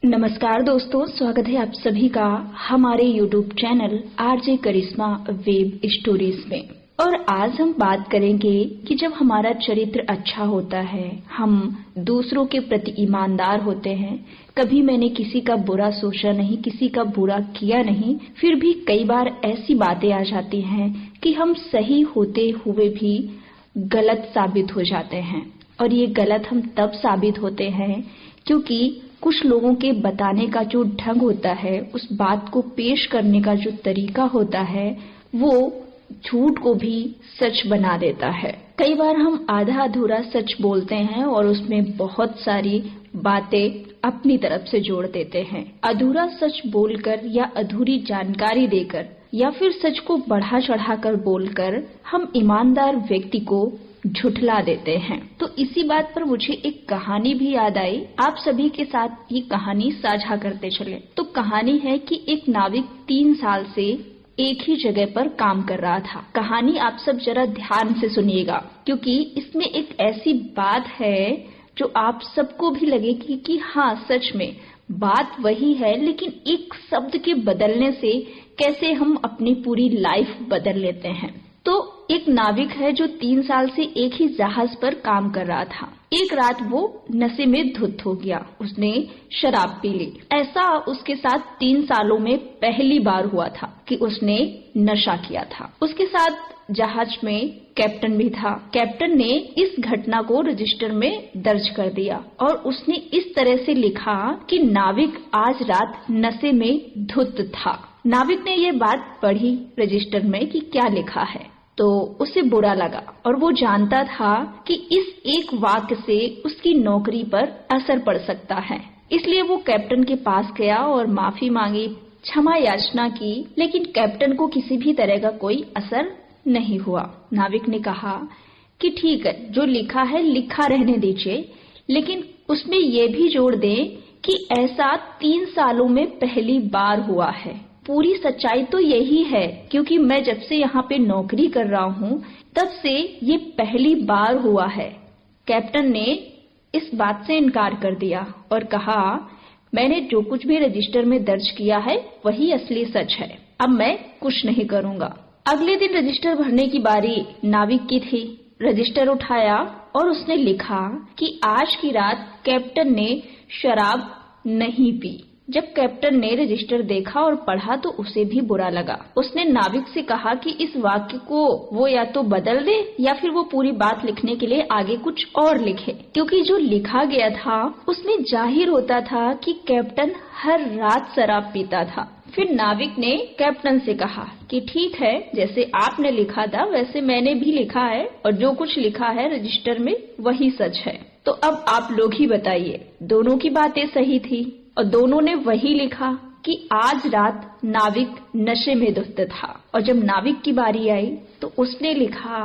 नमस्कार दोस्तों, स्वागत है आप सभी का हमारे YouTube चैनल आरजे करिश्मा वेब स्टोरीज में। और आज हम बात करेंगे कि जब हमारा चरित्र अच्छा होता है, हम दूसरों के प्रति ईमानदार होते हैं, कभी मैंने किसी का बुरा सोचा नहीं, किसी का बुरा किया नहीं, फिर भी कई बार ऐसी बातें आ जाती हैं कि हम सही होते हुए भी गलत साबित हो जाते हैं। और ये गलत हम तब साबित होते हैं क्योंकि कुछ लोगों के बताने का जो ढंग होता है, उस बात को पेश करने का जो तरीका होता है, वो झूठ को भी सच बना देता है। कई बार हम आधा अधूरा सच बोलते हैं और उसमें बहुत सारी बातें अपनी तरफ से जोड़ देते हैं। अधूरा सच बोलकर या अधूरी जानकारी देकर या फिर सच को बढ़ा चढ़ाकर बोलकर हम ईमानदार व्यक्ति को झुठला देते हैं। तो इसी बात पर मुझे एक कहानी भी याद आई, आप सभी के साथ ये कहानी साझा करते चले। तो कहानी है कि एक नाविक 3 साल से एक ही जगह पर काम कर रहा था। कहानी आप सब जरा ध्यान से सुनिएगा, क्योंकि इसमें एक ऐसी बात है जो आप सबको भी लगेगी कि हाँ, सच में बात वही है, लेकिन एक शब्द के बदलने से कैसे हम अपनी पूरी लाइफ बदल लेते हैं। तो एक नाविक है जो 3 साल से एक ही जहाज पर काम कर रहा था। एक रात वो नशे में धुत हो गया, उसने शराब पी ली। ऐसा उसके साथ 3 सालों में पहली बार हुआ था कि उसने नशा किया था। उसके साथ जहाज में कैप्टन भी था। कैप्टन ने इस घटना को रजिस्टर में दर्ज कर दिया और उसने इस तरह से लिखा कि नाविक आज रात नशे में धुत था। नाविक ने ये बात पढ़ी रजिस्टर में कि क्या लिखा है, तो उसे बुरा लगा और वो जानता था कि इस एक वाक्य से उसकी नौकरी पर असर पड़ सकता है। इसलिए वो कैप्टन के पास गया और माफी मांगी, क्षमा याचना की, लेकिन कैप्टन को किसी भी तरह का कोई असर नहीं हुआ। नाविक ने कहा कि ठीक है, जो लिखा है लिखा रहने दीजिए, लेकिन उसमें ये भी जोड़ दें कि ऐसा 3 सालों में पहली बार हुआ है। पूरी सच्चाई तो यही है, क्योंकि मैं जब से यहाँ पे नौकरी कर रहा हूँ तब से ये पहली बार हुआ है। कैप्टन ने इस बात से इनकार कर दिया और कहा, मैंने जो कुछ भी रजिस्टर में दर्ज किया है वही असली सच है, अब मैं कुछ नहीं करूँगा। अगले दिन रजिस्टर भरने की बारी नाविक की थी। रजिस्टर उठाया और उसने लिखा कि आज की रात कैप्टन ने शराब नहीं पी। जब कैप्टन ने रजिस्टर देखा और पढ़ा तो उसे भी बुरा लगा। उसने नाविक से कहा कि इस वाक्य को वो या तो बदल दे या फिर वो पूरी बात लिखने के लिए आगे कुछ और लिखे, क्योंकि जो लिखा गया था उसमें जाहिर होता था कि कैप्टन हर रात शराब पीता था। फिर नाविक ने कैप्टन से कहा कि ठीक है, जैसे आपने लिखा था वैसे मैंने भी लिखा है और जो कुछ लिखा है रजिस्टर में वही सच है। तो अब आप लोग ही बताइए, दोनों की बातें सही थी और दोनों ने वही लिखा कि आज रात नाविक नशे में धुत था। और जब नाविक की बारी आई तो उसने लिखा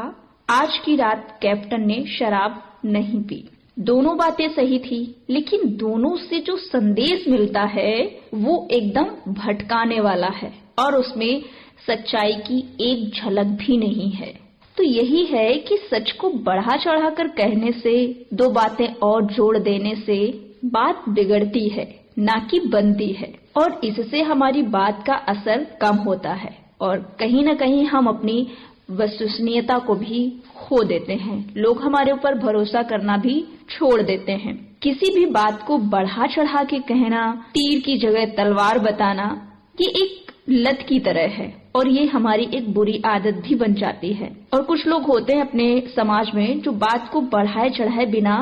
आज की रात कैप्टन ने शराब नहीं पी। दोनों बातें सही थी, लेकिन दोनों से जो संदेश मिलता है वो एकदम भटकाने वाला है और उसमें सच्चाई की एक झलक भी नहीं है। तो यही है कि सच को बढ़ा चढ़ाकर कहने से, 2 बातें और जोड़ देने से बात बिगड़ती है, ना कि बनती है, और इससे हमारी बात का असर कम होता है और कहीं न कहीं हम अपनी विश्वसनीयता को भी खो देते हैं। लोग हमारे ऊपर भरोसा करना भी छोड़ देते हैं। किसी भी बात को बढ़ा चढ़ा के कहना, तीर की जगह तलवार बताना, ये एक लत की तरह है और ये हमारी एक बुरी आदत भी बन जाती है। और कुछ लोग होते हैं अपने समाज में जो बात को बढ़ाए चढ़ाए बिना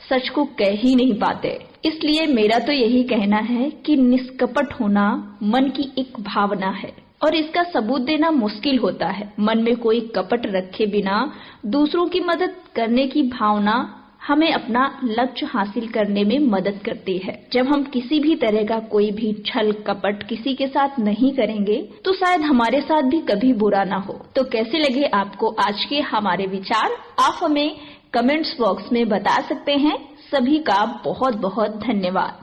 सच को कह ही नहीं पाते। इसलिए मेरा तो यही कहना है कि निष्कपट होना मन की एक भावना है और इसका सबूत देना मुश्किल होता है। मन में कोई कपट रखे बिना दूसरों की मदद करने की भावना हमें अपना लक्ष्य हासिल करने में मदद करती है। जब हम किसी भी तरह का कोई भी छल कपट किसी के साथ नहीं करेंगे तो शायद हमारे साथ भी कभी बुरा ना हो। तो कैसे लगे आपको आज के हमारे विचार, आप हमें कमेंट्स बॉक्स में बता सकते हैं। सभी का बहुत बहुत धन्यवाद।